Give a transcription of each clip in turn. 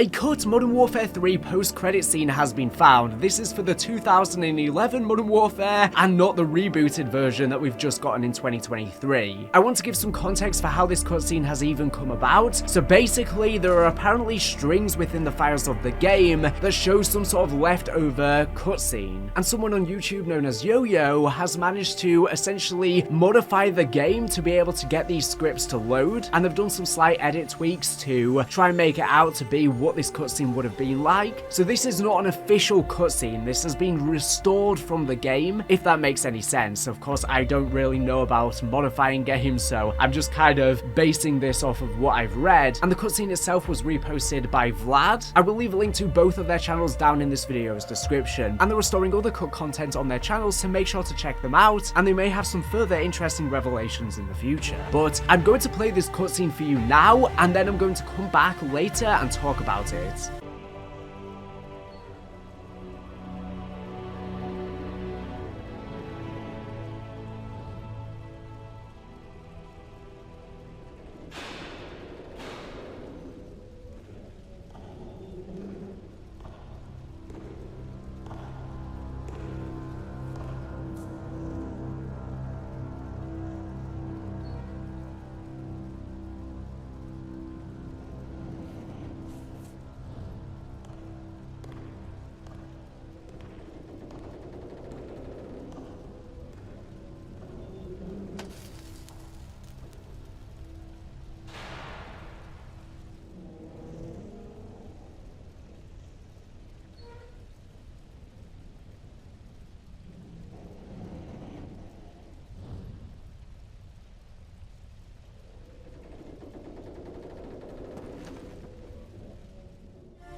A cut Modern Warfare 3 post-credit scene has been found. This is for the 2011 Modern Warfare and not the rebooted version that we've just gotten in 2023. I want to give some context for how this cutscene has even come about. So basically, there are apparently strings within the files of the game that show some sort of leftover cutscene. And someone on YouTube known as Yo-Yo has managed to essentially modify the game to be able to get these scripts to load. And they've done some slight edit tweaks to try and make it out to be what this cutscene would have been like. So this is not an official cutscene. This has been restored from the game, if that makes any sense. Of course, I don't really know about modifying games, so I'm just kind of basing this off of what I've read. And the cutscene itself was reposted by Vlad. I will leave a link to both of their channels down in this video's description. And they're restoring other cut content on their channels, so make sure to check them out, and they may have some further interesting revelations in the future. But I'm going to play this cutscene for you now, and then I'm going to come back later and talk about it.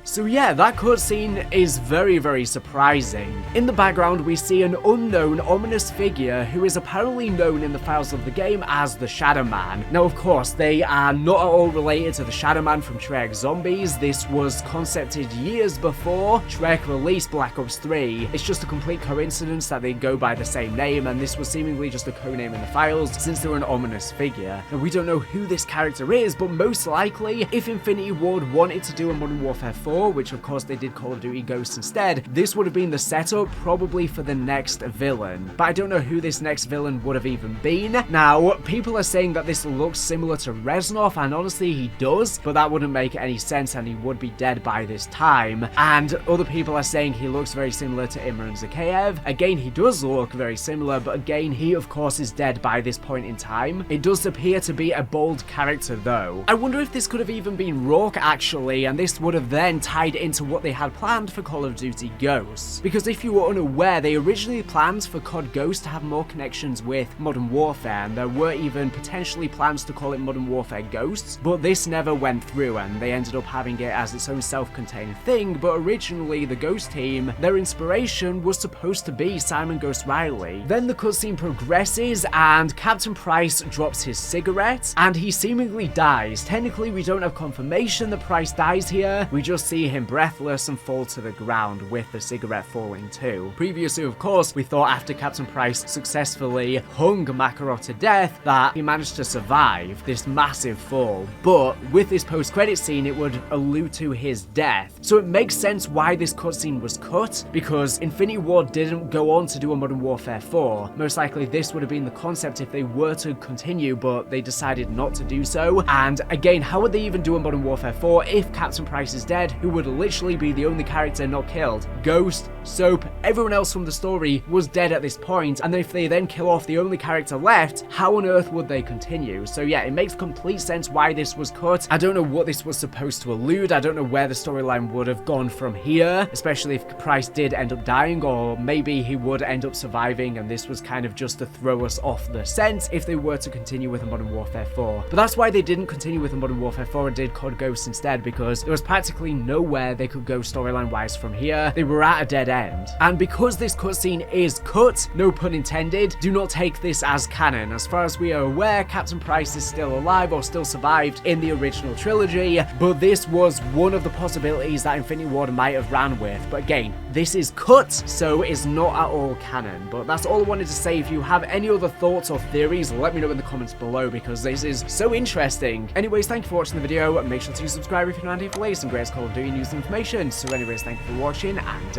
So yeah, that cutscene is very surprising. In the background, we see an unknown, ominous figure who is apparently known in the files of the game as the Shadow Man. Now, of course, they are not at all related to the Shadow Man from Treyarch Zombies. This was concepted years before Treyarch released Black Ops 3. It's just a complete coincidence that they go by the same name, and this was seemingly just a codename in the files since they're an ominous figure. And we don't know who this character is, but most likely, if Infinity Ward wanted to do a Modern Warfare 4, which of course they did Call of Duty Ghosts instead, this would have been the setup probably for the next villain. But I don't know who this next villain would have even been. Now, people are saying that this looks similar to Reznov, and honestly he does, but that wouldn't make any sense and he would be dead by this time. And other people are saying he looks very similar to Imran Zakhaev. Again, he does look very similar, but again, he of course is dead by this point in time. It does appear to be a bold character though. I wonder if this could have even been Rourke actually, and this would have then tied into what they had planned for Call of Duty Ghosts. Because if you were unaware, they originally planned for COD Ghosts to have more connections with Modern Warfare, and there were even potentially plans to call it Modern Warfare Ghosts, but this never went through and they ended up having it as its own self-contained thing. But originally the Ghost team, their inspiration was supposed to be Simon Ghost Riley. Then the cutscene progresses and Captain Price drops his cigarette and he seemingly dies. Technically we don't have confirmation that Price dies here, we just see him breathless and fall to the ground with the cigarette falling too. Previously, of course, we thought after Captain Price successfully hung Makarov to death that he managed to survive this massive fall, but with this post-credit scene it would allude to his death. So it makes sense why this cutscene was cut, because Infinity Ward didn't go on to do a Modern Warfare 4. Most likely this would have been the concept if they were to continue, but they decided not to do so. And again, how would they even do a Modern Warfare 4 if Captain Price is dead, who would literally be the only character not killed? Ghost, Soap, everyone else from the story was dead at this point, and if they then kill off the only character left, how on earth would they continue? So yeah, it makes complete sense why this was cut. I don't know what this was supposed to allude. I don't know where the storyline would have gone from here, especially if Price did end up dying, or maybe he would end up surviving and this was kind of just to throw us off the scent if they were to continue with a Modern Warfare 4. But that's why they didn't continue with a Modern Warfare 4 and did COD Ghosts instead, because there was practically nowhere they could go storyline wise from here. They were at a dead end. And because this cutscene is cut, no pun intended, do not take this as canon. As far as we are aware, Captain Price is still alive or still survived in the original trilogy, but this was one of the possibilities that Infinity Ward might have ran with. But again, this is cut, so it's not at all canon. But that's all I wanted to say. If you have any other thoughts or theories, let me know in the comments below, because this is so interesting. Anyways, thank you for watching the video, and make sure to subscribe if you're not here for latest and greatest Call of Duty your news and information. So anyways, thank you for watching, and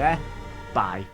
bye.